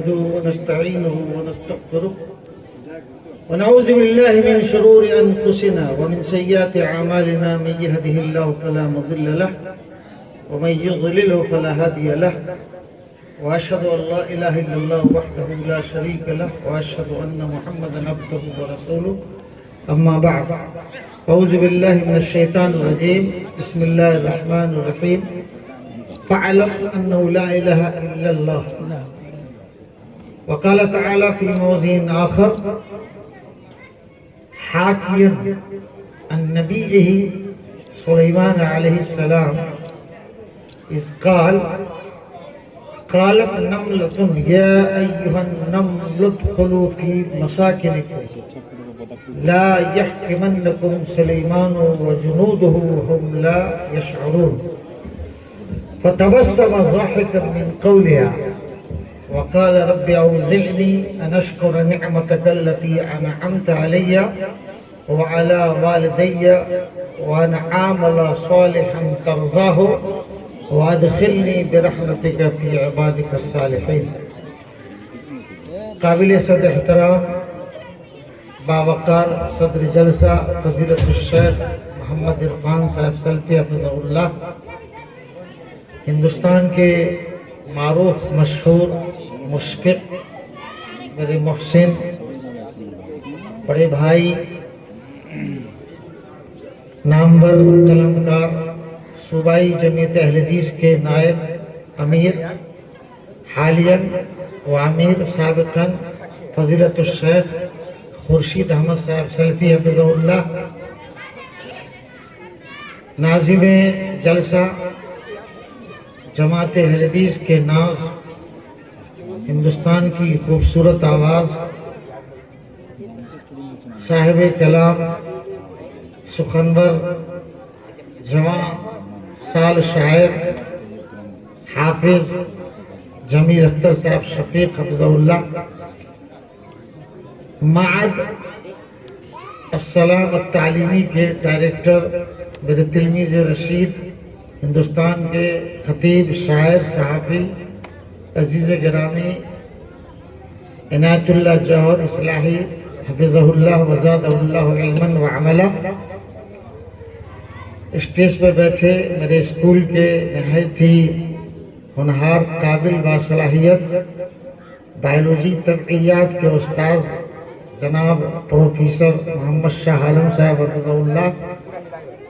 ونستعينه ونستغفره ونعوذ بالله من شرور أنفسنا ومن سيئات أعمالنا. من يهده الله فلا مضل له ومن يضلله فلا هادي له وأشهد أن لا إله إلا الله وحده لا شريك له وأشهد أن محمدا عبده ورسوله. أما بعد أعوذ بالله من الشيطان الرجيم. بسم الله الرحمن الرحيم. فاعلم أنه لا إله إلا الله. وقال تعالى في موضع آخر حاكيا عن نبيه سليمان عليه السلام إذ قالت نملة يا أيها النمل ادخلوا في مساكنكم لا يحطمنكم سليمان وجنوده وهم لا يشعرون. فتبسم ضاحكا من قولها وقال رب أوزعني أن أشكر نعمتك التي أنعمت علي وعلى والدي وأن أعمل صالحا ترضاه وادخلني برحمتك في عبادك الصالحين. قابل صدر احترام باوقار صدر جلسہ فضیلت الشیخ محمد عرفان صاحب سلفی حفظہ اللہ، ہندوستان کے معروف مشہور مشفق، میرے محسن بڑے بھائی، نامور قلمکار، صوبائی جمعیت اہل حدیث کے نائب امیر حالیاً و امیر سابقاً فضیلت الشیخ خورشید احمد صاحب سلفی حفظہ اللہ، ناظم جلسہ جماعت اہل حدیث کے ناز، ہندوستان کی خوبصورت آواز، صاحب کلام، سخنور، جواں سال شاعر، حافظ جمیل اختر صاحب شفیق حفظہ اللہ، معہد السلام التعلیمی کے ڈائریکٹر میرے تلمیذ رشید، ہندوستان کے خطیب، شاعر، صحافی، عزیز گرامی عنایت اللہ جوہر اصلاحی حفظہ اللہ وزادہ اللہ علما وعملا، اسٹیج پہ بیٹھے میرے اسکول کے نہایت ہی ہونہار، قابل باصلاحیت بایولوجی طبعیات کے استاذ جناب پروفیسر محمد شاہ عالم صاحب حفظہ اللہ،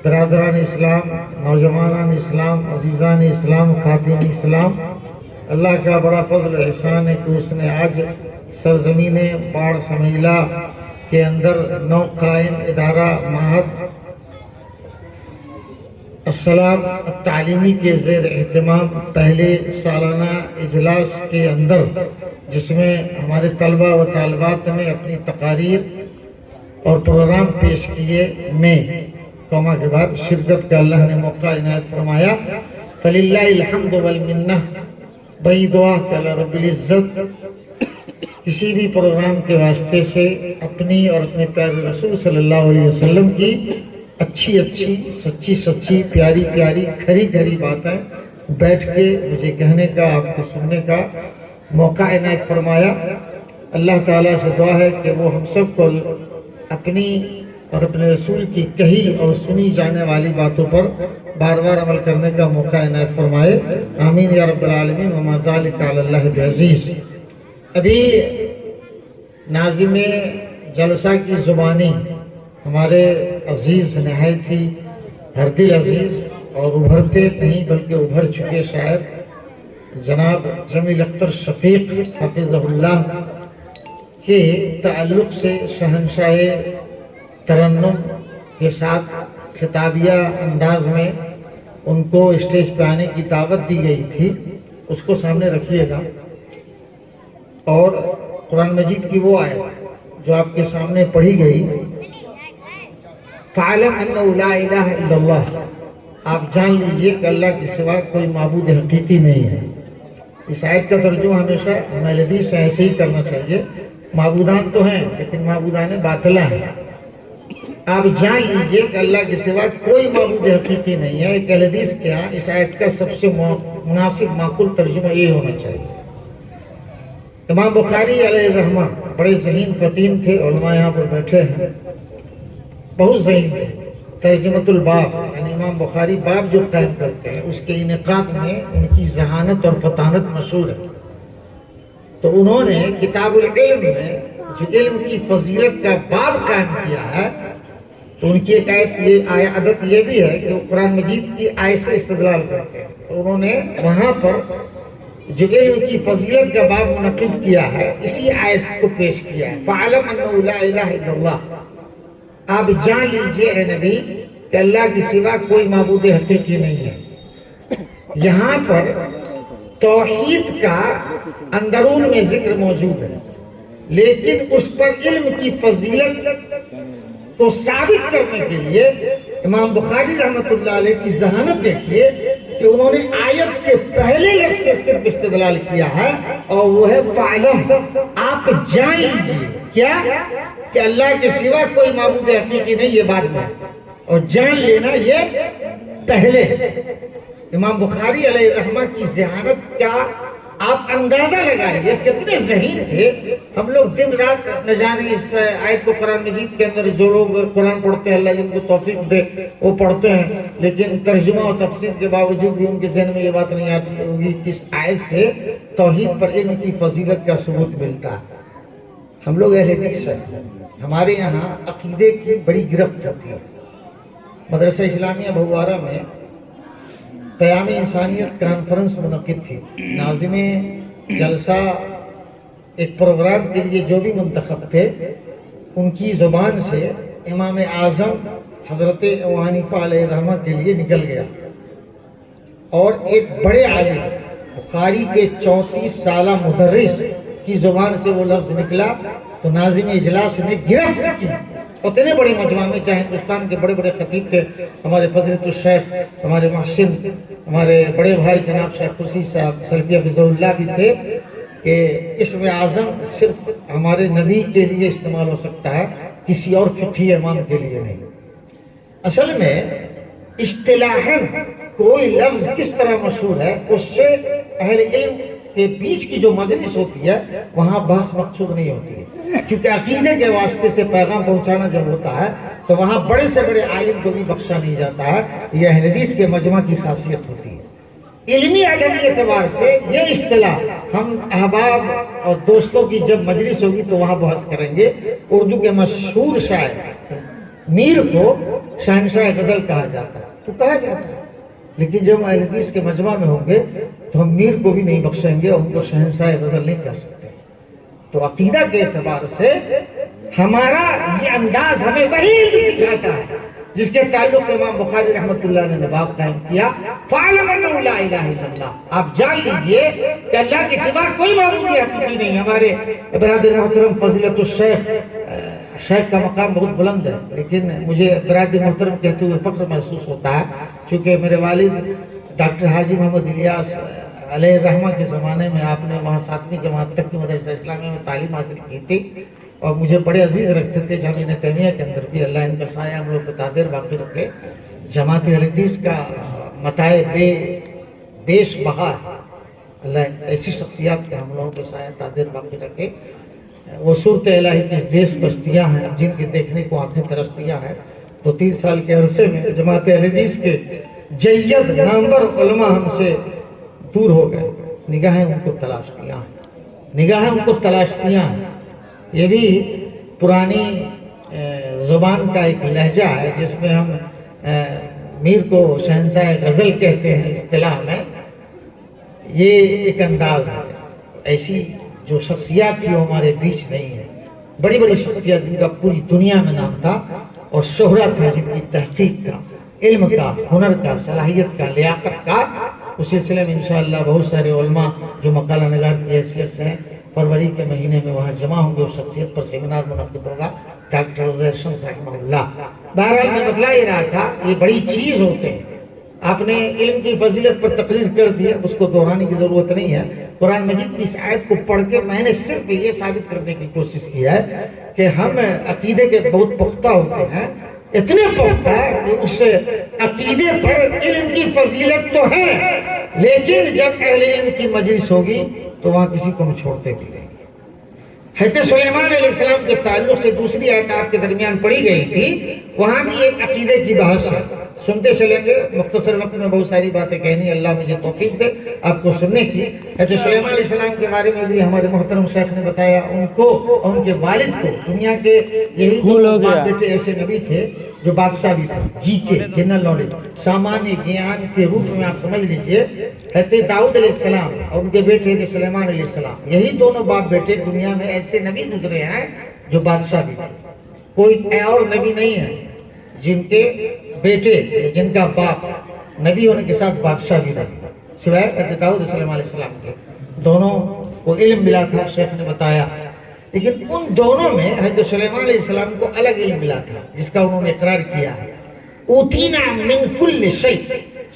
برادران اسلام، نوجوانان اسلام، عزیزان اسلام، خواتین اسلام، اللہ کا بڑا فضل احسان ہے کہ اس نے آج سرزمین باڑ سمیلا کے اندر نو قائم ادارہ معہد السلام التعلیمی کے زیر اہتمام پہلے سالانہ اجلاس کے اندر، جس میں ہمارے طلبہ و طالبات نے اپنی تقاریر اور پروگرام پیش کیے، میں قوما کے بعد شرکت کا اللہ نے موقع عنایت فرمایا. فللہ الحمد والمنہ. بھائی دعا کہ اللہ رب العزت کسی بھی پروگرام کے واسطے سے اپنی اور اپنے پیارے رسول صلی اللہ علیہ وسلم کی اچھی اچھی، سچی سچی، پیاری پیاری، کھری کھری باتیں بیٹھ کے مجھے کہنے کا، آپ کو سننے کا موقع عنایت فرمایا. اللہ تعالیٰ سے دعا ہے کہ وہ ہم سب کو اپنی اور اپنے رسول کی کہی اور سنی جانے والی باتوں پر بار بار عمل کرنے کا موقع عنایت فرمائے. آمین یا رب العالمین. وما ذلک علی اللہ بعزیز. ابھی ناظم جلسہ کی زبانی ہمارے عزیز، نہایت ہی ہردل عزیز اور ابھرتے نہیں بلکہ ابھر چکے شاعر جناب جمیل اختر شفیق حفظہ اللہ کے تعلق سے شہنشاہ ترنم کے ساتھ خطابیہ انداز میں ان کو اسٹیج پہ آنے کی دعوت دی گئی تھی، اس کو سامنے رکھیے گا. اور قرآن مجید کی وہ آیت جو آپ کے سامنے پڑھی گئی، فَعَلَمْ أَنَّهُ لَا إِلَهَ إِلَّا اللَّهُ. آپ جان لیجئے کہ اللہ کے سوا کوئی معبود حقیقی نہیں ہے. اس آیت کا ترجمہ ہمیشہ ہمیں حدیث سے ایسے ہی کرنا چاہیے. معبودان تو ہیں لیکن معبودان باطلہ ہیں. آپ جان لیجئے کہ اللہ کے سوا کوئی معبود حقیقی نہیں ہے. ایک اہل حدیث کے ہاں اس آیت کا سب سے مناسب معقول ترجمہ یہ ہونا چاہیے. امام بخاری علیہ الرحمہ بڑے ذہین فطین تھے، علماء یہاں پر بیٹھے ہیں، بہت ذہین تھے۔ ترجمۃ الباب یعنی امام بخاری باب جو قائم کرتے ہیں اس کے انعقاد میں ان کی ذہانت اور فطانت مشہور ہے۔ تو انہوں نے کتاب العلم میں جو علم کی فضیلت کا باب قائم کیا ہے، تو ان کی ایک عادت یہ بھی ہے کہ وہ قرآن مجید کی آیت سے استدلال کرتے ہیں۔ تو انہوں نے وہاں پر جو علم کی فضیلت کا باب منعقد کیا ہے اسی آیت کو پیش کیا ہے، فَعَلَمْ أَنَّهُ لَا إِلَهَ إِلَّا اللَّهُ، آپ جان لیجئے اے نبی کہ اللہ کے سوا کوئی معبود حقیقی نہیں ہے۔ یہاں پر توحید کا اندرون میں ذکر موجود ہے، لیکن اس پر علم کی فضیلت کو ثابت کرنے کے لیے امام بخاری رحمۃ اللہ علیہ کی ذہانت دیکھیے کہ انہوں نے آیت کے پہلے لفظ سے صرف استدلال کیا ہے، اور وہ ہے فَعْلَمْ، آپ جان لیجیے کیا کہ اللہ کے سوا کوئی معبود حقیقی نہیں، یہ بعد میں، اور جان لینا یہ پہلے۔ امام بخاری علیہ الرحمہ کی ذہانت کا آپ اندازہ لگائیے کتنے ذہین تھے۔ ہم لوگ دن رات نہ جانے اس آیت کو قرآن مجید کے اندر جو لوگ قرآن پڑھتے ہیں، اللہ جن کو توفیق دے وہ پڑھتے ہیں، لیکن ترجمہ اور تفسیر کے باوجود بھی ان کے ذہن میں یہ بات نہیں آتی ہوگی کہ اس آیت سے توحید پر علم کی فضیلت کا ثبوت ملتا ہے۔ ہم لوگ اہل حدیث ہیں، ہمارے یہاں عقیدے کی بڑی گرفت ہوتی ہے۔ مدرسہ اسلامیہ بھگوارہ میں قیام انسانیت کانفرنس منعقد تھی۔ ناظم جلسہ ایک پروگرام کے لیے جو بھی منتخب تھے ان کی زبان سے امام اعظم حضرت ابو حنیفہ علیہ الرحمہ کے لیے نکل گیا، اور ایک بڑے عالم بخاری کے 34 سالہ مدرس کی زبان سے وہ لفظ نکلا تو ناظم اجلاس نے گرفت کی۔ اتنے بڑے مجمع میں چاہے ہندوستان کے بڑے بڑے خطیب تھے، ہمارے فضیلت الشیخ، ہمارے محسن، ہمارے بڑے بھائی جناب شیخ خورشید صاحب سلفی حفظہ اللہ بھی تھے، کہ اسم اعظم صرف ہمارے نبی کے لیے استعمال ہو سکتا ہے، کسی اور فقہی امام کے لیے نہیں۔ اصل میں اصطلاحاً کوئی لفظ کس طرح مشہور ہے اس سے اہل علم کے بیچ کی جو مجلس ہوتی ہے وہاں بحث مقصود نہیں ہوتی ہے، کیونکہ عقیدے کے واسطے سے پیغام پہنچانا جب ہوتا ہے تو وہاں بڑے سے بڑے عالم کو بھی بخشا نہیں جاتا ہے۔ یہ اہل حدیث کے مجمع کی خاصیت ہوتی ہے۔ علمی ادبی اعتبار سے یہ اصطلاح ہم احباب اور دوستوں کی جب مجلس ہوگی تو وہاں بحث کریں گے۔ اردو کے مشہور شاعر میر کو شہنشاہ غزل کہا جاتا ہے، تو کہا جاتا ہے، لیکن جب اہل حدیث کے مجمع میں ہوں گے تو ہم میر کو بھی نہیں بخشیں گے اور ان کو شہنشاہ غزل نہیں کہہ سکتے۔ تو عقیدہ کے اعتبار سے ہمارا یہ انداز ہمیں وہی سکھاتا ہے جس کے تعلق سے امام بخاری رحمۃ اللہ نے باب قائم کیا، فَعْلَمْ أَنَّهُ لَا إِلَهَ إِلَّا اللَّهُ، آپ جان لیجئے کہ اللہ کے سوا کوئی معبود حقیقی نہیں۔ ہمارے برادر محترم فضیلت الشیخ، شیخ کا مقام بہت بلند ہے، لیکن مجھے برادر محترم کہتے ہوئے فخر محسوس ہوتا ہے، چونکہ میرے والد ڈاکٹر حاجی محمد الیاس علیہ الرحمہ کے زمانے میں آپ نے وہاں 7ویں جماعت تک کی مدرسہ اسلامیہ میں تعلیم حاصل کی تھی، اور مجھے بڑے عزیز رکھتے تھے۔ جامعہ تیمیہ کے اندر بھی اللہ ان کا سایہ ہم لوگ کو تادر باقی رکھے۔ جماعت اہل حدیث کا متاع بیش بہا ہے، اللہ ایسی شخصیات کے ہم لوگوں کے سایہ تادر باقی رکھے۔ وہ صورت الہی کی دیس بستیاں ہیں جن کے دیکھنے کو آنکھیں ترستیاں ہیں۔ تو 3 سال کے عرصے میں جماعت اہل حدیث کے جید نامور علماء ہم سے دور ہو گئے، نگاہیں ان کو تلاشتیاں ہیں، نگاہیں ان کو تلاشتیاں ہیں۔ یہ بھی پرانی زبان کا ایک لہجہ ہے جس میں ہم میر کو شہنشاہ غزل کہتے ہیں اصطلاح میں، یہ ایک انداز ہے۔ ایسی جو شخصیات تھی وہ ہمارے بیچ نہیں ہے، بڑی بڑی شخصیات جن کا پوری دنیا میں نام تھا اور شہرت ہے، جن کی تحقیق کا، علم کا، ہنر کا، صلاحیت کا، لیاقت کا۔ اس سلسلے میں انشاءاللہ بہت سارے علماء جو مقالہ نگار کی حیثیت سے ہیں فروری کے مہینے میں وہاں جمع ہوں گے، اس شخصیت پر سیمینار منعقد ہوگا، ڈاکٹر عزیر شمس رحمہ اللہ۔ بہرحال میں بتلا ہی رہا تھا، یہ بڑی چیز ہوتے ہیں۔ آپ نے علم کی فضیلت پر تقریر کر دیا، اس کو دہرانے کی ضرورت نہیں ہے۔ قرآن مجید کی اس آیت کو پڑھ کے میں نے صرف یہ ثابت کرنے کی کوشش کی ہے کہ ہم عقیدے کے بہت پختہ ہوتے ہیں، اتنے پختہ کہ اس سے عقیدے پر علم کی فضیلت تو ہے، لیکن جب اہل علم کی مجلس ہوگی تو وہاں کسی کو ہم چھوڑتے بھی نہیں۔ حضرت سلیمان علیہ السلام کے تعلق سے دوسری آیت آپ کے درمیان پڑھی گئی تھی، وہاں بھی ایک عقیدے کی بحث ہے، سنتے چلیں گے، مختصر وقت میں بہت ساری باتیں کہنی، اللہ مجھے توفیق دے آپ کو سننے کی۔ حضرت سلیمان علیہ السلام کے بارے میں بھی ہمارے محترم شیخ نے بتایا، ان کو اور ان کے والد کو دنیا کے یہی دو باپ بیٹے ایسے نبی تھے جو بادشاہ بھی تھے، جی کے جنرل نالج سامانیہ گیان کے روپ میں آپ سمجھ لیجئے۔ حضرت داؤد علیہ السلام اور ان کے بیٹے حضرت سلیمان علیہ السلام، یہی دونوں باپ بیٹے دنیا میں ایسے نبی گزرے ہیں جو بادشاہ بھی تھے۔ کوئی اور نبی نہیں ہے جن کے بیٹے، جن کا باپ نبی ہونے کے ساتھ بادشاہ بھی رہے، سوائے حضرت داؤد علیہ السلام کے۔ دونوں کو علم ملا تھا، شیخ نے بتایا، لیکن ان دونوں میں حضرت سلیمان علیہ السلام کو الگ علم ملا تھا، جس کا انہوں نے اقرار کیا ہے۔ اوتینا من کل شیء،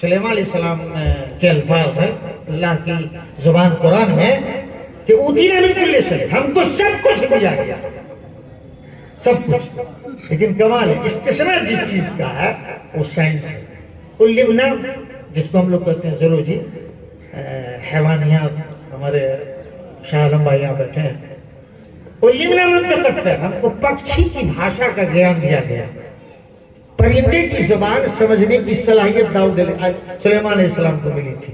سلیمان علیہ السلام کے الفاظ ہیں اللہ کی زبان قرآن میں کہ اوتینا من کل شیء، ہم کو سب کچھ دیا گیا، سب کچھ۔ لیکن کمال ہے، استثناء جس چیز کا ہے وہ سائنس ہے۔ علمنا، جس کو ہم لوگ کہتے ہیں زولوجی، حیوانیات، ہمارے شاہ عالم بھائی یہاں بیٹھے ہیں، علمنا منطقت ہے، ہم کو پکشی کی بھاشا کا گیان دیا گیا، پرندے کی زبان سمجھنے کی صلاحیت سلیمان علیہ السلام کو ملی تھی۔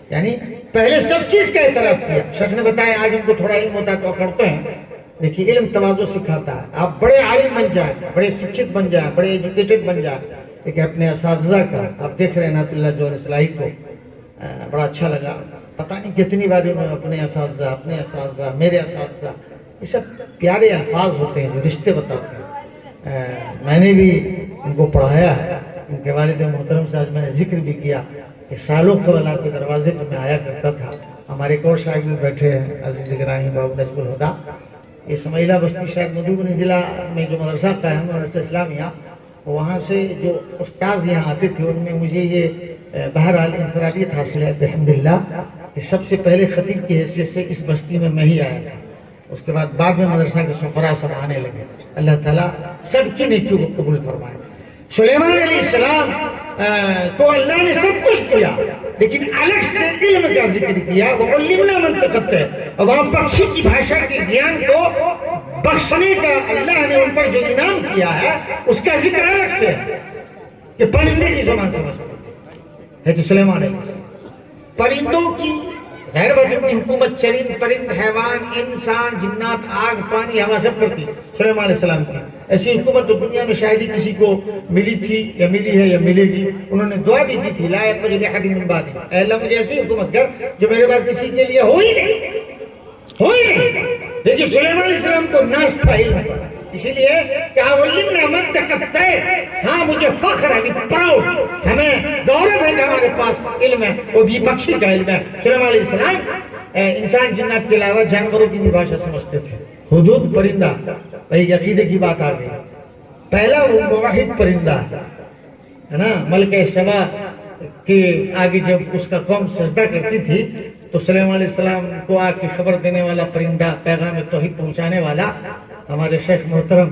یعنی پہلے سب چیز کا اعتراف کیا۔ شیخ نے بتایا آج ہم کو تھوڑا علم ہوتا ہے تو کرتے ہیں، دیکھیے علم تواضع سکھاتا ہے، آپ بڑے عالم بن جائیں، بڑے شکشت بن جائیں، بڑے ایجوکیٹڈ بن جائیں، لیکن اپنے اساتذہ کا، آپ دیکھ رہے ہیں نعت اللہ جوہر اصلاحی کو، بڑا اچھا لگا، پتہ نہیں کتنی باری میں اپنے اساتذہ، میرے اساتذہ، یہ سب پیارے الفاظ ہوتے ہیں جو رشتے بتاتے ہیں۔ میں نے بھی ان کو پڑھایا ہے، ان کے والد محترم سے آج میں نے ذکر بھی کیا کہ سالوں قبل آپ کے دروازے پہ میں آیا کرتا تھا۔ ہمارے ایک اور شاگرد بھی بیٹھے ہیں، عزیز گرامی بابو نجم الہدا، یہ سمیلہ بستی شاید مدھوبنی ضلع میں جو مدرسہ قائم ہے، مدرسہ اسلامیہ، وہاں سے جو استاذ یہاں آتے تھے، ان میں مجھے یہ بہرحال انفرادیت حاصل ہے الحمدللہ کہ سب سے پہلے خطیب کی حیثیت سے اس بستی میں ہی آیا تھا۔ اس کے بعد میں مدرسہ کے سفراء سب آنے لگے۔ اللہ تعالیٰ سب کی نیکیوں کو قبول فرمائے۔ سلیمان علیہ السلام کو اللہ نے سب کچھ دیا، لیکن الگ سے علم کا ذکر کیا، وہ علمنا منطقت ہے، اور وہاں پکشی کی بھاشا کے گیان کو بخشنے کا اللہ نے ان پر جو انعام کیا ہے اس کا ذکر الگ سے ہے کہ پرندے کی زبان سمجھتے تھے سلیمان علیہ السلام۔ پرندوں کی ظاہر بات ہے، حکومت چرند پرند حیوان انسان جنات آگ پانی ہوا سب پر تھی سلیمان علیہ السلام کی۔ ایسی حکومت تو دنیا میں شاید ہی کسی کو ملی تھی یا ملی ہے یا ملے گی۔ انہوں نے دعا بھی کی تھی، لا یقبل لأحد من بعدی، اے اللہ مجھے ایسی حکومت کر جو میرے بعد کسی کے لیے ہو ہی نہیں۔ لیکن سلیمان علیہ السلام کو ناس تھا علم، اسی لیے کہ علمنا منطقت ہے، ہاں مجھے فخر ہے، پراؤڈ، ہمیں گورو ہے کہ ہمارے پاس علم ہے، وہ بھی پکشی کا علم ہے۔ سلیمان علیہ السلام انسان جنات کے علاوہ جانوروں کی بھی بھاشا سمجھتے تھے۔ حدود پرندہ، بھائی عقیدے کی بات آ گئی، پہلا وہ موحد پرندہ ہے نا، ملکہ سبا کے آگے جب اس کا قوم سجدہ کرتی تھی تو سلیمان علیہ السلام کو آ کے خبر دینے والا پرندہ، پیغام توحید پہنچانے والا، ہمارے شیخ محترم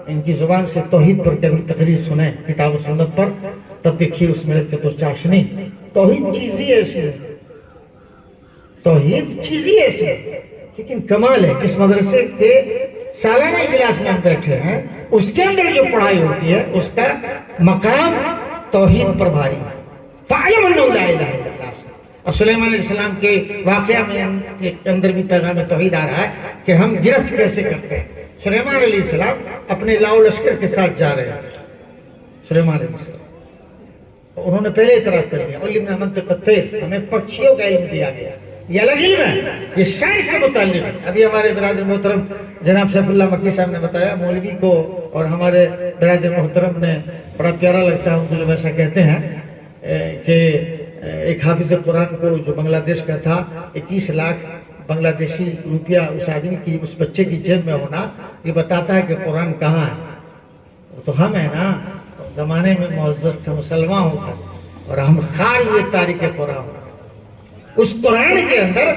ان کی زبان سے توحید پر تقریر سنیں کتاب و سنت پر، تب دیکھیے اس میں لگتے تو چاشنی، توحید چیز ہی ایسی ہے، توحید چیز ہی ایسی ہے۔ لیکن کمال ہے جس مدرسے کے سالانہ اجلاس میں ہم بیٹھے ہیں اس کے اندر جو پڑھائی ہوتی ہے اس کا مقام توحید پر بھاری ہے۔ فَعْلَمْ أَنَّهُ لَا إِلَهَ إِلَّا اللَّهُ۔ اور سلیمان علیہ السلام کے واقعہ میں کے اندر بھی پیغام توحید آ رہا ہے کہ ہم گرفت کیسے کرتے ہیں۔ سلیمان علیہ السلام اپنے لاؤ لشکر کے ساتھ جا رہے ہیں، سلیمان علیہ السلام انہوں نے پہلے اعتراف کر دیا، علمنا منطق الطیر، ہمیں پکشیوں کا علم دیا گیا، یہ الگ علم ہے، یہ سائنس سے متعلق ہے۔ ابھی ہمارے برادر محترم جناب سیف اللہ مکی صاحب نے بتایا، مولوی کو اور ہمارے برادر محترم نے بڑا پیارا لگتا ہے ان کو جب ایسا کہتے ہیں کہ ایک حافظ قرآن کو جو بنگلہ دیش کا تھا، 21 لاکھ بنگلہ دیشی روپیہ اس آدمی کی، اس بچے کی جیب میں ہونا، یہ بتاتا ہے کہ قرآن کہاں ہے۔ تو ہم ہیں نا زمانے میں معزز تھے، مسلمان ہوں گے، اور ہم خار ہوئے تاریخ قرآن، اس قرآن کے اندر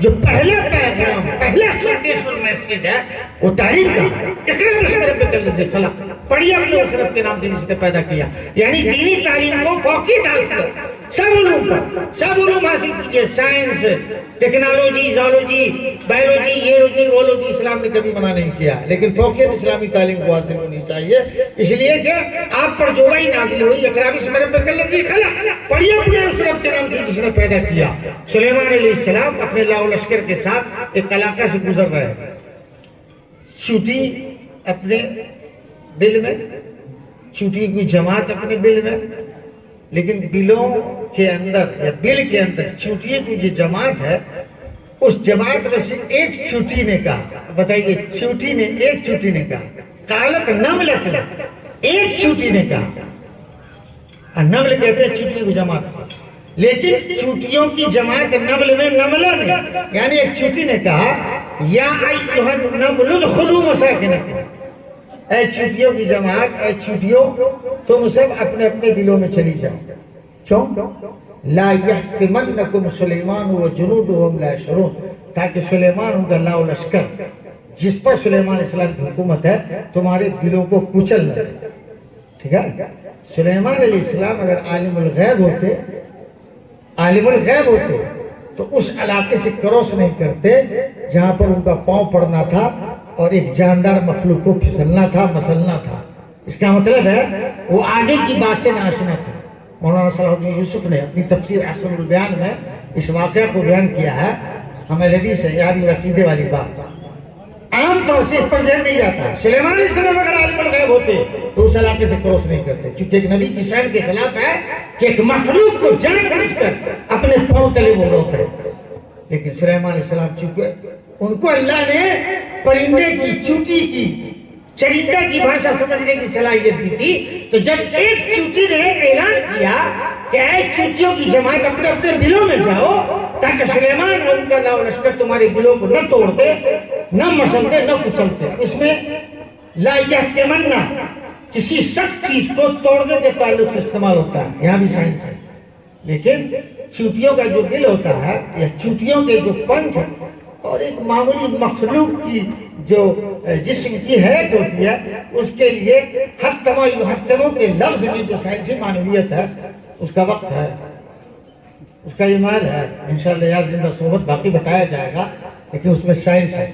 جو پہلا پیغام، پہلا سندیش اور میسیج ہے وہ تعلیم کا، اقرأ باسم ربک الذی خلق، پڑھیے اپنے اس رب کے نام سے جس نے پیدا کیا، یعنی دینی تعلیم کو فوقی ڈال کر سب علوم پر، سب علوم حاصل کیجئے، سائنس، ٹیکنالوجی، زولوجی، بایولوجی، یولوجی، وولوجی، اسلام نے کبھی منع نہیں کیا، لیکن فوقیت اسلامی تعلیم کو حاصل ہونی چاہیے، اس لیے کہ آپ پر جو وحی نازل ہوئی اقرا بسم ربک الذی خلق، پڑھیے اپنے اس رب کے نام سے جس نے پیدا کیا۔ سلیمان علیہ السلام اپنے لاؤ لشکر کے ساتھ ایک علاقہ سے گزر رہے ہیں، چھوٹی اپنے دل میں، چھوٹی کوئی جماعت اپنے دل میں، لیکن بلوں کے اندر یا بل کے اندر چھوٹی کی جو جماعت ہے، اس جماعت میں سے ایک چھوٹی نے کہا، بتائیے چھوٹی نے، ایک چھوٹی نے کہا، قالت نملۃ، ایک چھوٹی نے کہا، نمل کہتے ہیں چھوٹی کی جماعت، لیکن چھوٹیوں کی جماعت نمل میں نملہ نہیں، یعنی ایک چھوٹی نے کہا یا ایھا النمل ادخلوا مساکنکم، اے چھوٹیوں کی جماعت، اے چھوٹیوں تم سب اپنے اپنے دلوں میں چلی جاؤ۔ کیوں؟ لا یحطمنکم سلیمان وجنودہ وہم لا یشعرون، تاکہ سلیمان ان کا لاؤ لشکر جس پر سلیمان علیہ السلام کی حکومت ہے تمہارے دلوں کو کچل نہ دے۔ ٹھیک ہے، سلیمان علیہ السلام اگر عالم الغیب ہوتے، عالم الغیب ہوتے تو اس علاقے سے کراس نہیں کرتے جہاں پر ان کا پاؤں پڑنا تھا اور ایک جاندار مخلوق کو پھسلنا تھا، مسلنا تھا۔ اس کا مطلب ہے وہ آگے کی بات سے ناشنا تھے۔ مولانا صلاح الدین یوسف نے اپنی تفسیر احسن البیان میں اس واقعہ کو بیان کیا ہے، ہمیں حدیث ہے، یاد عقیدے والی بات عام طور سے اس پر ذہن نہیں جاتا۔ سلیمان علیہ السلام اگر عالم الغیب ہوتے تو اس علاقے سے کراس نہیں کرتے، چونکہ ایک نبی کی شان کے خلاف ہے کہ ایک مخلوق کو جان بوجھ کر اپنے پاؤں تلے وہ روکے۔ لیکن سلیمان علیہ السلام چونکہ ان کو اللہ نے پرندے کی، چوٹی کی، چرندہ کی بھاشا سمجھنے کی صلاحیت دی تھی، تو جب ایک چوٹی نے اعلان کیا کہ اے چوٹیوں کی جماعت اپنے اپنے دلوں میں جاؤ تاکہ سلیمان اور ان کا لاؤ لشکر تمہارے دلوں کو نہ توڑتے، نہ مسلتے، نہ کچلتے۔ اس میں لا یحتمنہ کسی سخت چیز کو توڑنے کے تعلق سے استعمال ہوتا ہے، یہاں بھی سائنس ہے، لیکن چوٹیوں کا جو دل ہوتا ہے یا چوٹیوں کے جو پنکھ اور ایک معمولی مخلوق کی جو جسم کی حیرت ہوتی ہے، اس کے لیے حتما یحتموا کے لفظ میں جو سائنسی معنویت ہے اس کا وقت ہے، اس کا ایمان ہے۔ انشاءاللہ یاد زندہ صحبت باقی بتایا جائے گا، لیکن اس میں سائنس ہے۔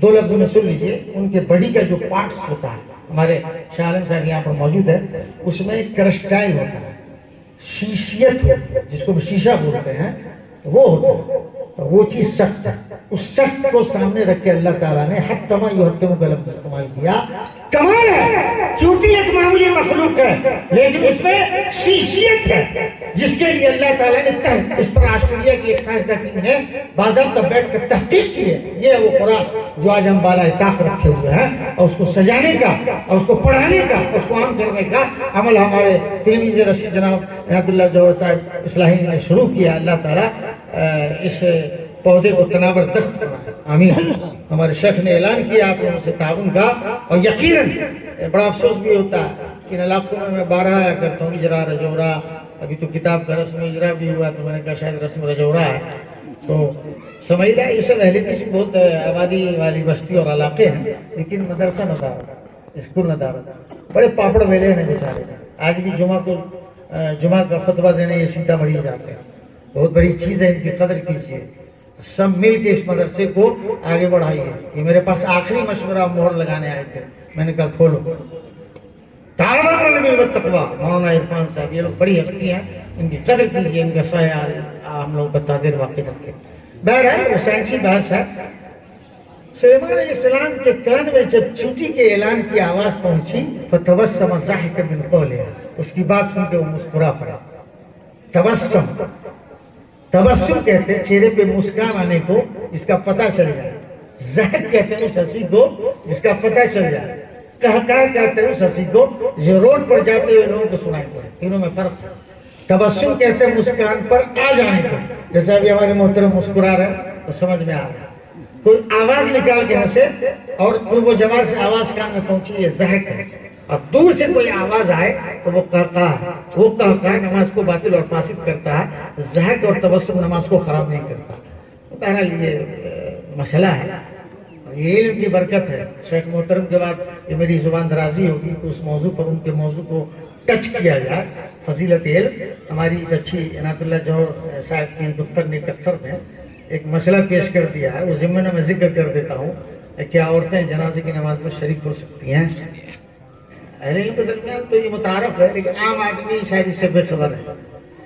دو لفظوں میں سن لیجئے، ان کے بڑی کا جو پارٹس ہوتا ہے، ہمارے شاہ عالم صاحب یہاں پر موجود ہے، اس میں کرسٹائل ہوتا ہے، شیشیت ہوتی ہے جس کو شیشہ بولتے ہیں، وہ ہوتا ہے، تو وہ چیز سخت ہے۔ اس سخت کو سامنے رکھ کے اللہ تعالیٰ نے حتما یحتموا کا لفظ استعمال کیا۔ کمال ہے، چونٹی ایک معمولی مخلوق ہے لیکن اس میں شیشیت ہے، جس کے لیے اللہ تعالیٰ نے اس پر آسٹریلیا کی ایک سائنسداں ٹیم نے باضابطہ بیٹھ کر تحقیق کی ہے۔ یہ ہے وہ قرآن جو آج ہم بالائے طاق رکھے ہوئے ہیں، اور اس کو سجانے کا اور اس کو پڑھانے کا، اس کو عام کرنے کا عمل ہمارے تلمیذ رشید جناب عبداللہ جوہر صاحب اصلاحی نے شروع کیا۔ اللہ تعالیٰ اس پودے کو تناور درخت بنائے، آمین۔ ہمارے شیخ نے اعلان کیا آپ لوگوں سے تعاون کا، اور یقیناً بڑا افسوس بھی ہوتا ہے ان علاقوں میں بارہ آیا کرتا ہوں، اجرا رجورا، ابھی تو کتاب کا رسم اجرا بھی ہوا تو میں نے کہا شاید رسم رجورا ہے، تو سمجھ لیا یہ سب اہل کی بہت آبادی والی بستی اور علاقے ہیں، لیکن مدرسہ ندارت، اسکول ندارت، بڑے پاپڑ ویلے ہیں بیچارے۔ آج بھی جمعہ کا خطبہ دینے یہ سیتامڑھی جاتے ہیں، بہت بڑی چیز ہے، ان کی قدر کیجیے، سب مل کے اس مدرسے کو آگے بڑھائیے۔ یہ میرے پاس آخری مشورہ مہر لگانے آئے تھے، میں نے کہا کھولو۔ تعاونوا علی البر والتقوی، مولانا عرفان صاحب، یہ لوگ بڑی ہستی ہیں، ان کی قدر کیجیے، ان کا سایہ ہم لوگ بتا دیر واقع رکھے۔ بہرحال وہ سائنسی بحث ہے۔ سلیمان علیہ السلام کے کان میں جب چوٹی کے اعلان کی آواز پہنچی، فتبسم ضاحکا من قولها، اس کی بات سن کے وہ مسکرا پڑا۔ تبسم کہتے ہیں چہرے پہ مسکان آنے کو جس کا پتہ چل جائے، ضحک کہتے ہیں اس ہنسی کو جس کا پتہ چل جائے، قہقہ کہتے ہیں اس ہنسی کو جو روڈ پر جاتے ہوئے لوگوں کو سنائی پڑے، تینوں میں فرق ہے۔ تبسم کہتے ہیں مسکان پر آ جانے کو، جیسے ابھی ہمارے محترم مسکرا رہے ہیں تو سمجھ میں آ رہا ہے، کوئی آواز نکال کے ہنسے اور قرب و جمال سے آواز کان میں پہنچی، یہ ضحک ہے۔ اور دور سے کوئی آواز آئے تو وہ قہقہ ہے، وہ قہقہ نماز کو باطل اور فاسد کرتا ہے، ضحک اور تبسم نماز کو خراب نہیں کرتا۔ بہرحال یہ مسئلہ ہے، یہ علم کی برکت ہے۔ شیخ محترم کے بعد یہ میری زبان درازی ہوگی تو اس موضوع پر ان کے موضوع کو ٹچ کیا جائے، فضیلت علم۔ ہماری ایک اچھی عنایت اللہ جوہر صاحب کی دفتر نے 71 میں ایک مسئلہ پیش کر دیا ہے، وہ ضمن میں ذکر کر دیتا ہوں۔ کیا عورتیں جنازے کی نماز میں شریک ہو سکتی ہیں؟ اہل علم کے درمیان تو یہ متعارف ہے، لیکن عام آدمی شاید اس سے بے خبر ہے۔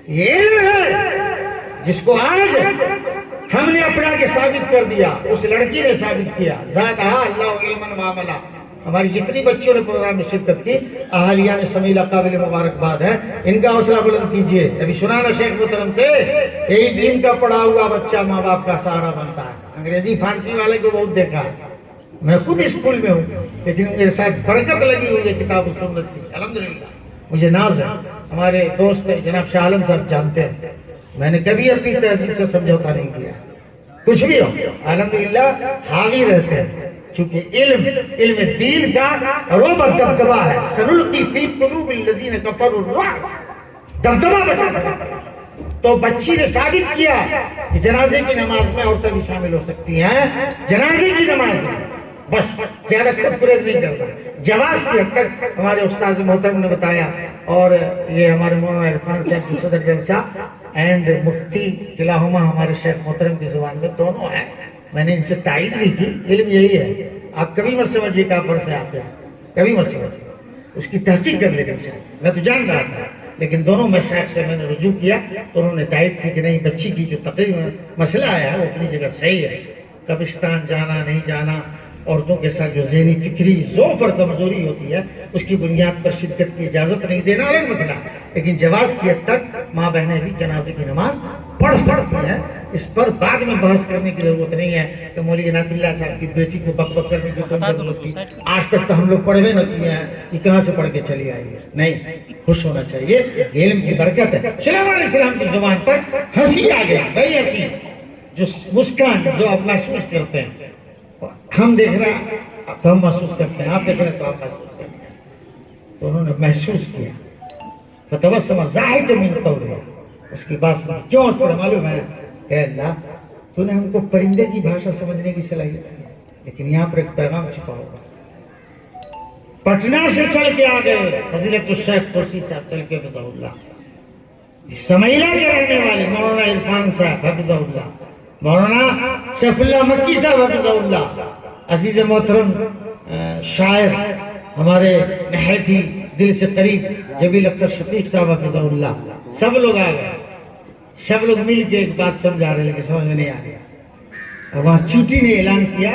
یہ علم ہے جس کو آج ہم نے اپنا کے ثابت کر دیا، اس لڑکی نے ثابت کیا، زادہ اللہ علما وعملا۔ ہماری جتنی بچیوں نے پروگرام میں شرکت کی، اہلیہ نے سمیلہ قابل مبارکباد ہے، ان کا حوصلہ بلند کیجئے۔ ابھی سنا نا شیخ محترم سے، یہی دین کا پڑھا ہوا بچہ ماں باپ کا سہارا بنتا ہے۔ انگریزی فارسی والے کو بہت دیکھا، میں خود اسکول میں ہوں، لیکن میرے ساتھ برکت لگی ہوئی ہے کتاب و سنت کی، الحمدللہ مجھے ناز ہے۔ ہمارے دوست جناب شاہ عالم صاحب جانتے ہیں، میں نے کبھی اپنی تہذیب سے سمجھوتا نہیں کیا، کچھ بھی ہو الحمدللہ حاوی رہتے ہیں، چونکہ علم دین کا روب دبدبہ ہے۔ سنلقی فی قلوب الذین کفروا الرعب، دبدبہ بچا ہے۔ تو بچی نے ثابت کیا کہ جنازے کی نماز میں عورتیں بھی شامل ہو سکتی ہیں، جنازے کی نماز میں، بس زیادہ تبرز نہیں کرنا۔ جواز کی حد تک ہمارے استاد محترم نے بتایا، اور یہ ہمارے مولانا عرفان صاحب جو صدر جلسہ اینڈ مفتی کلاہما ہمارے شیخ محترم کی زبان میں دونوں ہیں، میں نے ان سے تائید بھی کی۔ علم یہی ہے، آپ کبھی مت سمجھیے کیا فرق ہے، آپ کبھی مت سمجھیے، اس کی تحقیق کر لینا چاہیے۔ میں تو جان رہا تھا، لیکن دونوں مشائخ سے میں نے رجوع کیا تو انہوں نے تائید کی کہ نہیں، بچی کی جو تقریباً مسئلہ آیا ہے وہ اپنی جگہ صحیح ہے۔ قبرستان جانا نہیں جانا، عورتوں کے ساتھ جو ذہنی فکری ضعف اور کمزوری ہوتی ہے اس کی بنیاد پر شرکت کی اجازت نہیں دینا الگ مسئلہ، لیکن جواز کی حد تک ماں بہنیں بھی جنازے کی نماز پڑھ سکتی ہیں۔ اس پر بعد میں بحث کرنے کی ضرورت نہیں ہے کہ مولوی عنایت اللہ صاحب کی بیٹی کو بک بک کرنے کی کوئی ضرورت تھی، آج تک تو ہم لوگ پڑھے نہ کیے ہیں، یہ کہاں سے پڑھ کے چلی آئی ہے؟ نہیں، خوش ہونا چاہیے، علم کی برکت ہے۔ سلیمان علیہ السلام کی زبان پر ہنسی آ گئی، بھائی ہنسی، جو مسکان جو آپ محسوس کرتے ہیں، ہم دیکھ رہے ہیں تو ہم محسوس کرتے ہیں، آپ دیکھ رہے ہیں تو آپ محسوس کرتے ہیں، تو انہوں نے محسوس کیا۔ فتبسم ضاحکا من قولها، اس کی بات سنی، کیوں؟ اس پر معلوم ہے کہ اللہ تو نے ہم کو پرندے کی بھاشا سمجھنے کی صلاحیت دی، لیکن یہاں پر ایک پیغام چھپا ہوگا۔ پٹنہ سے چل کے آ گئے فضیلت الشیخ قرسی صاحب، چل کے حفظہ اللہ، سمیلہ کے رہنے والے مولانا عرفان صاحب حفظہ اللہ، مولانا سیف اللہ مکی صاحب حفظہ اللہ، عزیز محترم شاعر ہمارے نہایت ہی دل سے قریب جبیل اختر شفیق صاحب حفظہ اللہ، سب لوگ آ گئے، سب لوگ مل کے ایک بات سمجھا رہے لیکن سمجھ میں نہیں آ رہی۔ اور وہاں چوٹی نے اعلان کیا،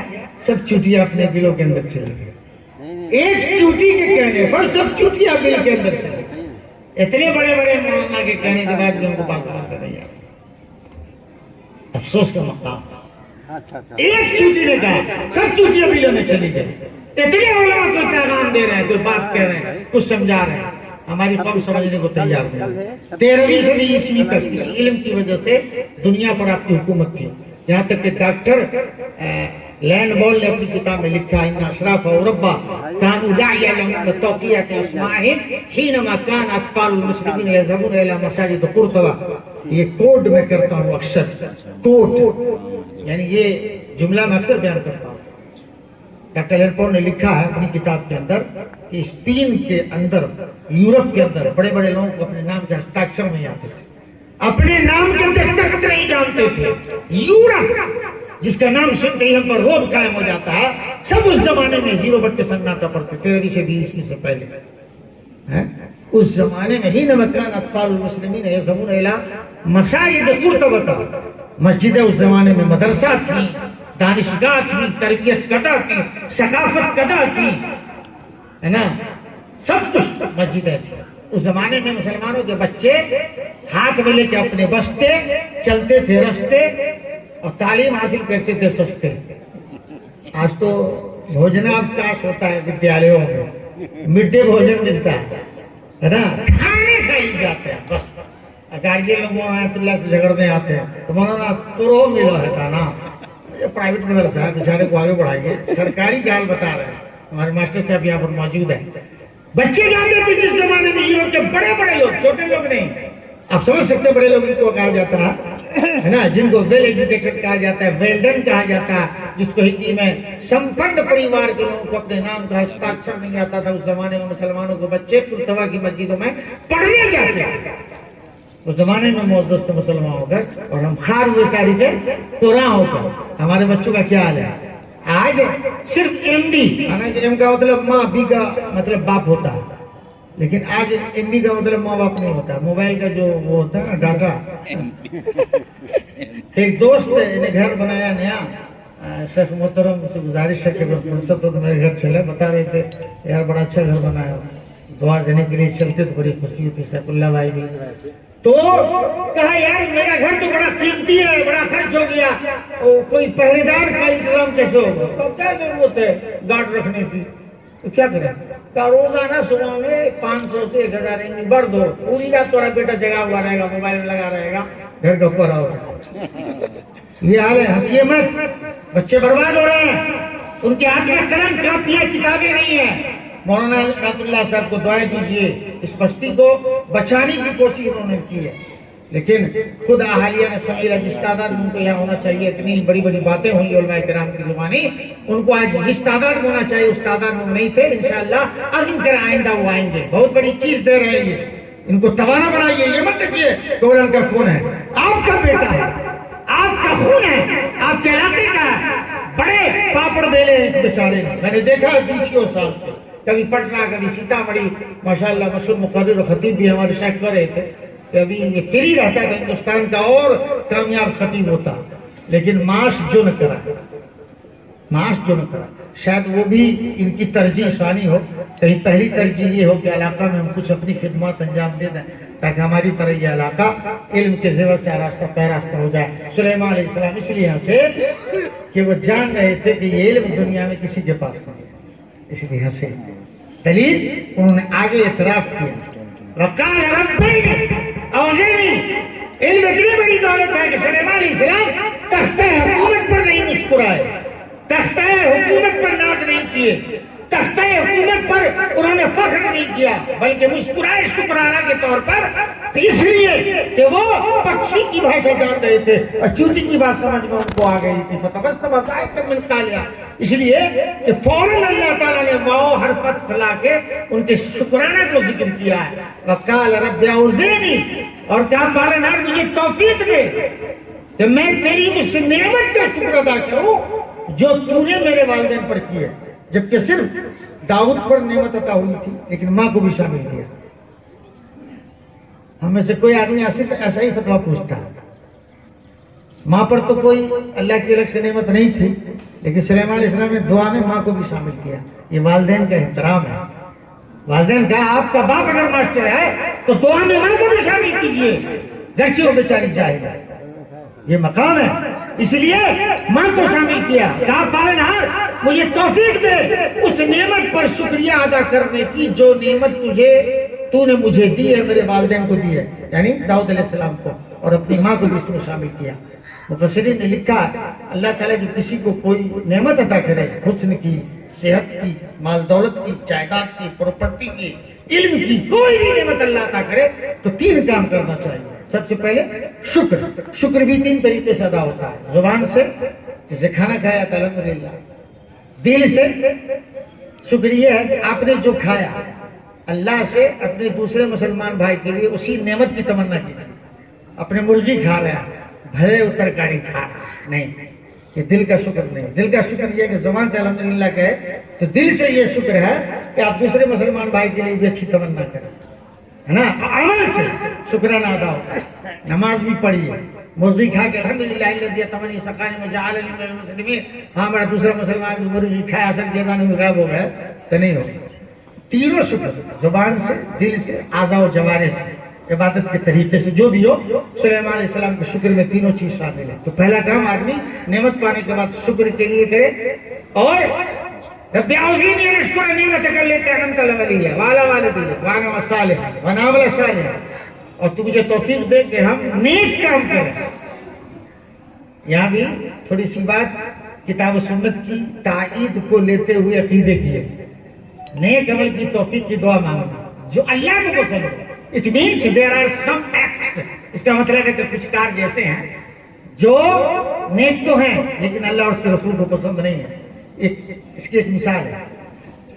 سب چوٹیاں اپنے دلوں کے اندر چلی گئی، ایک چوٹی کے کہنے پر سب چوٹیاں دل کے اندر چلی گئی۔ اتنے بڑے بڑے مولانا کے کہنے کے بعد بھی ان کو بات سمجھ نہیں آ رہی، افسوس کا مقام۔ ایک چوٹی نے کہا، سب چوٹیاں بلوں میں چلی گئی۔ اتنے علماء کو پیغام دے رہے ہیں، کوئی بات کہہ رہے ہیں، کچھ سمجھا رہے ہیں، ہماری قوم سمجھنے کو تیار نہیں۔ 13ویں صدی عیسوی تک اس علم کی وجہ سے دنیا پر آپ کی حکومت تھی، یہاں تک کہ ڈاکٹر لینڈ بال نے اپنی کتاب میں لکھا، ان اشراف اوروبا كانوا لا يعلمون توقيعة اسمائهم حينما كان اطفال المسلمين يذهبون الى مساجد قرطبہ۔ یہ کوڈ میں کرتا ہوں اکثر، کوڈ یعنی یہ جملہ میں اکثر بیان کرتا ہوں۔ ڈاکٹر لینڈ بال نے لکھا ہے اپنی کتاب کے اندر کہ اسپین کے اندر، یورپ کے اندر بڑے بڑے لوگوں کو اپنے نام کے ہستاکشر نہیں آتے تھے، اپنے نام کے دستخط نہیں جانتے تھے۔ یورپ جس کا نام سنتے ہی ہم پر روب قائم ہو جاتا ہے، سب اس زمانے میں 0 سناٹا پڑھتے، 13ویں صدی عیسوی سے پہلے۔ اس زمانے میں ہی نمکان اطفال المسلمین یذهبون الى مساجد قرطبہ، مسجدیں اس زمانے میں مدرسہ تھی، دانشگاہ تھی، تربیت کدہ تھی، ثقافت کدہ تھی، ہے نا، سب کچھ مسجدیں تھی۔ اس زمانے میں مسلمانوں کے بچے ہاتھ میں لے کے اپنے بستے چلتے تھے رستے، اور تعلیم حاصل کرتے تھے سستے۔ آج تو بھوجناوکاش ہوتا ہے ودیالیوں میں، مڈ ڈے بھوجن ملتا ہے نا، کھانے کھائی جاتے ہیں بس۔ اگر یہ لوگ عنایت اللہ سے جھگڑنے آتے ہیں تو مولانا تو رو ملو ہے کا نا، پرائیویٹ مدرسہ ہے، بیچارے کو آگے بڑھائیں گے، سرکاری کا حال بتا رہے ہیں۔ ہمارے ماسٹر صاحب یہاں پر موجود ہیں، بچے جاتے تھے جس زمانے میں یورپ کے بڑے بڑے لوگ، چھوٹے لوگ نہیں، آپ سمجھ سکتے بڑے لوگ کو کہا جاتا ہے نا، جن کو ویل ایجوکیٹڈ کہا جاتا ہے، ویل ڈن کہا جاتا ہے، جس کو ہندی میں سمپن پریوار کے لوگوں کو اپنے نام کا ہستاکشر نہیں آتا تھا۔ اس زمانے میں مسلمانوں کو بچے قرطبہ کی مسجدوں میں پڑھنے جاتے ہیں۔ اس زمانے میں معزز مسلمان ہو کر اور ہم خار ہوئے تاریخ قرآن ہو کر، ہمارے بچوں کا کیا حال ہے؟ آج صرف ایم بی، ایم کا مطلب ماں، بی کا مطلب باپ ہوتا ہے، لیکن آج ایم بی کا مطلب ماں باپ نہیں ہوتا، موبائل کا جو وہ ہوتا ہے نا ڈاٹا. ایک دوست نے گھر بنایا نیا، شیخ محترم سے گزارش ہے کہ فرصت ہو تو میرے گھر چلے، بتا رہے تھے یار بڑا اچھا گھر بنایا، دعا دینے کے لیے چلتے تو بڑی خوشی ہوتی. سیف اللہ بھائی بھی تو کہا یار میرا گھر تو بڑا قیمتی ہے، بڑا خرچ ہو گیا، کوئی پہرے دار کا انتظام کیسے ہوگا؟ تو کیا ضرورت ہے گارڈ رکھنے کی؟ تو کیا کریں؟ روزانہ صبح میں 500 سے 1000 اینی بڑھ دو، پوری رات تھوڑا بیٹا جگا ہوا رہے گا، موبائل میں لگا رہے گا، گھر ڈوکر ہوگا. یہ حال ہے. ہنسیے مت، بچے برباد ہو رہے ہیں، ان کے ہاتھ میں قلم کاپیاں کتابیں نہیں ہیں. مولانا رحمۃ اللہ صاحب کو دعائیں دیجیے، اس بستی کو بچانے کی کوشش انہوں نے کی ہے، لیکن خود اہالیہ نے سمجھا جس تعداد میں ان کو یہاں ہونا چاہیے. اتنی بڑی بڑی باتیں ہوئی علماء کرام کی زبانی، ان کو آج جس تعداد میں ہونا چاہیے اس تعداد میں نہیں تھے. انشاءاللہ عزم کر آئندہ وہ آئیں گے، بہت بڑی چیز دے رہے ہیں. ان کو توانا بنائیے. یہ مت دیکھیے گولن کا کون ہے، آپ کا بیٹا ہے، آپ کا خون ہے، آپ کے علاقے کا ہے. بڑے پاپڑ بیلے اس بیچارے نے، میں نے دیکھا ہے 20 سال سے، کبھی پٹنہ کبھی سیتامڑھی. ماشاءاللہ مشہور مقرر و خطیب بھی ہمارے شیخ کر رہے تھے کہ ابھی یہ فری رہتا تھا ہندوستان کا اور کامیاب خطیب ہوتا، لیکن معاش جو نہ کرا، معاش جو نہ کرا. شاید وہ بھی ان کی ترجیح ثانی ہو، کہیں پہلی ترجیح یہ ہو کہ علاقہ میں ہم کچھ اپنی خدمات انجام دے دیں تاکہ ہماری طرح یہ علاقہ علم کے زیور سے آراستہ پیراستہ ہو جائے. سلیمان علیہ السلام اس لیے ہنسے کہ وہ جان رہے تھے کہ یہ علم دنیا میں کسی کے پاس نہیں ہے، اس لیے ہنسے. دلیل انہوں نے آگے اعتراف کیا، وقال ربی اوزعنی. علم اتنی بڑی دولت ہے کہ سلیمان علیہ السلام تختہ حکومت پر نہیں مسکرائے، تختہ حکومت پر ناز نہیں کیے، تختہ حکومت پر انہوں نے فخر نہیں کیا، بلکہ مسکرائے شکرانہ کے طور پر، اس لیے کہ وہ پکشی کی بھاشا جان رہے تھے اور چوٹی کی بات سمجھ میں ان کو آ گئی تھی. فتبسم ضاحکا من قولها، اس لیے کہ فوراً اللہ تعالیٰ نے واو حرفت پھیلا کے ان کے شکرانہ کو ذکر کیا ہے. وقال رب اوزعنی، اور کہا پالنہار مجھے توفیق دے کہ میں تیری اس نعمت کا شکر ادا کروں جو تو نے میرے والدین پر کی ہے. جبکہ صرف داؤد پر نعمت عطا ہوئی تھی لیکن ماں کو بھی شامل کیا. ہم میں سے کوئی آدمی ایسا ہی فتویٰ پوچھتا ہے، ماں پر تو کوئی اللہ کی الگ سے نعمت نہیں تھی لیکن سلیمان علیہ السلام نے دعا میں ماں کو بھی شامل کیا. یہ والدین کا احترام ہے. والدین کا آپ کا باپ اگر ماسٹر ہے تو دعا میں ماں کو بھی شامل کیجیے، گرچہ وہ بیچاری جائے گا. یہ مقام ہے، اس لیے ماں کو شامل کیا. کہا پالنہار مجھے توفیق دے اس نعمت پر شکریہ ادا کرنے کی جو نعمت تو نے مجھے دی ہے، میرے والدین کو دی ہے، یعنی داؤد علیہ السلام کو، اور اپنی ماں کو بھی اس میں شامل کیا. مفسرین نے لکھا اللہ تعالیٰ جب کسی کو کوئی نعمت عطا کرے، حسن کی، صحت کی، مال دولت کی، جائیداد کی، پراپرٹی کی، علم کی، کوئی بھی نعمت اللہ عطا کرے تو 3 کام کرنا چاہیے. سب سے پہلے شکر. شکر بھی 3 طریقے سے ادا ہوتا ہے. زبان سے، جسے کھانا کھایا تو الحمدللہ. دل سے، شکر یہ ہے کہ آپ نے جو کھایا اللہ سے اپنے دوسرے مسلمان بھائی کے لیے اسی نعمت کی تمنا کی. اپنے مرغی کھا رہا بھلے ترکاری کھا رہا نہیں، یہ دل کا شکر نہیں. دل کا شکر یہ کہ زبان سے الحمدللہ کہے تو دل سے یہ شکر ہے کہ آپ دوسرے مسلمان بھائی کے لیے بھی اچھی تمنا کریں، ہے نا. عمل سے شکرانہ ادا ہوتا ہے. نماز بھی پڑھیے، مرغی کھا کے الحمدللہ الذی اطعمنی وسقانی وجعلنی من المسلمین. ہاں میرا دوسرا مسلمان بھی مرغی کھایا، اثر کے دانے میں غائب ہو گئے تو نہیں ہوگا. 3 شکر، زبان سے، دل سے، اعضاء و جوارح سے، عبادت کے طریقے سے، جو بھی ہو. سلیمان علیہ السلام کے شکر میں 3 چیز شامل ہے. تو پہلا کام آدمی نعمت پانے کے بعد شکر کے لیے کرے. اور رب اوزعنی ان اشکر نعمتک التی انعمت علی وعلی والدی وانا صالحا ونعمل صالحا، اور تو مجھے توفیق دے کہ ہم نیک کام کریں. یہاں بھی تھوڑی سی بات کتاب و سنت کی تائید کو لیتے ہوئے عقیدے کی ہے. نیک عمل کی توفیق کی دعا مانگنا جو اللہ کو پسند ہے. It means there are some acts. اس کا مطلب ہے کہ کچھ کار جیسے ہیں جو نیک تو ہیں لیکن اللہ اور اس کے رسول کو پسند نہیں ہے. اس کی ایک مثال ہے،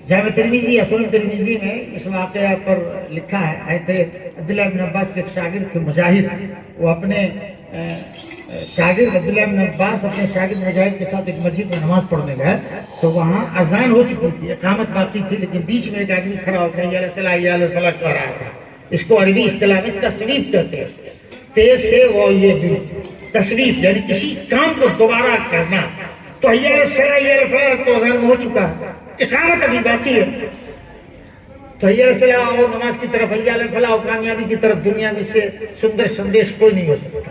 جامع ترمذی یا سنن ترمذی میں اس واقعہ پر لکھا ہے. عبداللہ بن عباس کے ایک شاگرد تھے مجاہد، وہ اپنے شاگرد عبداللہ بن عباس اپنے شاگرد مجاہد کے ساتھ ایک مسجد میں نماز پڑھنے گئے تو وہاں اذان ہو چکی تھی، اقامت باقی تھی، لیکن بیچ میں ایک آدمی کھڑا ہو گیا، یا صلاح یا فلاح کہہ رہا تھا. اس کو عربی اصطلاح میں تصویف کہتے ہیں. تیز سے وہ یہ تصویف یعنی کسی کام کو دوبارہ کرنا. تو یا صلاح یا فلاح تو اذان ہو چکا ہے، اقامت ابھی باقی ہے. تو حیا صلاح اور نماز کی طرف، حیا فلاح اور کامیابی کی طرف دنیا میں سے سندر سندیش کوئی نہیں ہو سکتا.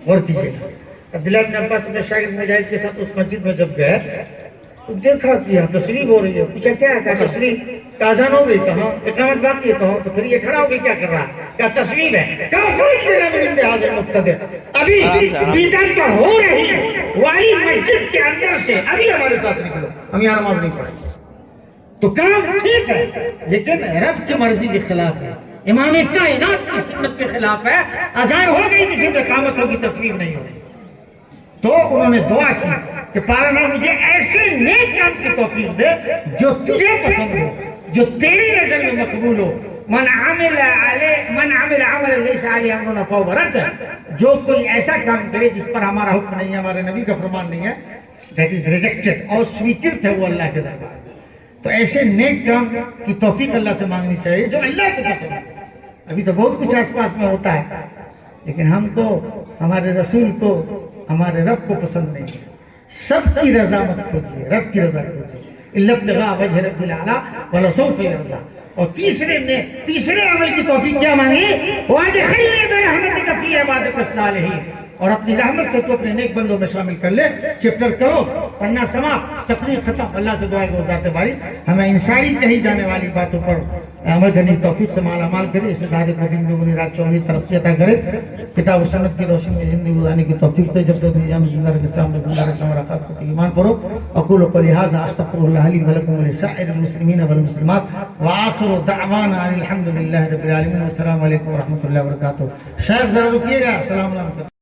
اور کیجیے گا. عبداللہ بن عباس اپنے شاگرد مجاہد کے ساتھ اس مسجد میں جب گئے تو دیکھا کہ یہاں تصریف ہو رہی ہے. پوچھا کیا ہے؟ کہا تصریف. آذان ہو گئی. کہاں اقامت باقی ہے. کہاں تو پھر یہ کھڑا ہو گئی کیا کر رہا ہے؟ کیا تصریف ہے؟ کہاں فوج میرا مرند حاضر مقتدر ابھی بیدن تو ہو رہی ہے وہی مسجد کے اندر سے ابھی ہمارے ساتھ نکلو، ہم یہاں نماز نہیں پڑھیں. تو کام ٹھیک ہے لیکن رب کی مرضی کے خلاف ہے، امام کائنات کی سنت کے خلاف ہے. اذان ہو گئی، کسی پہ اقامت ہوگی، تصویر نہیں ہوگی. تو انہوں نے دعا کی کہ پالنا مجھے ایسے نیک کام کی توفیق دے جو تجھے پسند ہو، جو تیری نظر میں مقبول ہو. من عمل عملا لیس علیہ امرنا فہو رد. جو کوئی ایسا کام کرے جس پر ہمارا حکم نہیں ہے، ہمارے نبی کا فرمان نہیں ہے، دیٹ از ریجیکٹڈ، اور سویکرت ہے وہ اللہ کے دربار. تو ایسے نیک کام کی توفیق اللہ سے مانگنی چاہیے جو اللہ کو پسند ہے. ابھی تو بہت کچھ آس پاس میں ہوتا ہے لیکن ہم کو، ہمارے رسول کو، ہمارے رب کو پسند نہیں ہے. سب کی رضا مت کھوجیے، رب کی رضا کھوجیے. الا ابتغاء وجہ رب الاعلی ولسوف یرضی. اور تیسرے عمل کی توفیق کیا مانگی؟ وادخلنی برحمتک فی عبادک الصالحین. اور اپنی رحمت سے تو اپنے نیک بندوں میں شامل کر لے. چیپٹر کرو، پڑھنا سماپت، تقریر ختم. اللہ سے دعا ہے کہ وہ ذات باری ہمیں ان ساری کہی جانے والی باتوں پر عمل کرنے کی توفیق سے مالا مال کرے. اسے دار دین دگنی رات چوگنی ترقی عطا کرے. کتاب و سنت کی روشنی میں زندگی گزارنے کی توفیق دے. جب تک دنیا میں زندہ رکھے، اسلام میں زندہ رکھے، ہمارا خاص پر ایمان پڑھو. اقول قولی ھذا استغفر اللہ لی ولکم ولسائر المسلمین والمسلمات وآخر دعوانا الحمد للہ رب العالمین. والسلام علیکم ورحمۃ اللہ وبرکاتہ. شیخ ذرا رکیے گا. السلام علیکم.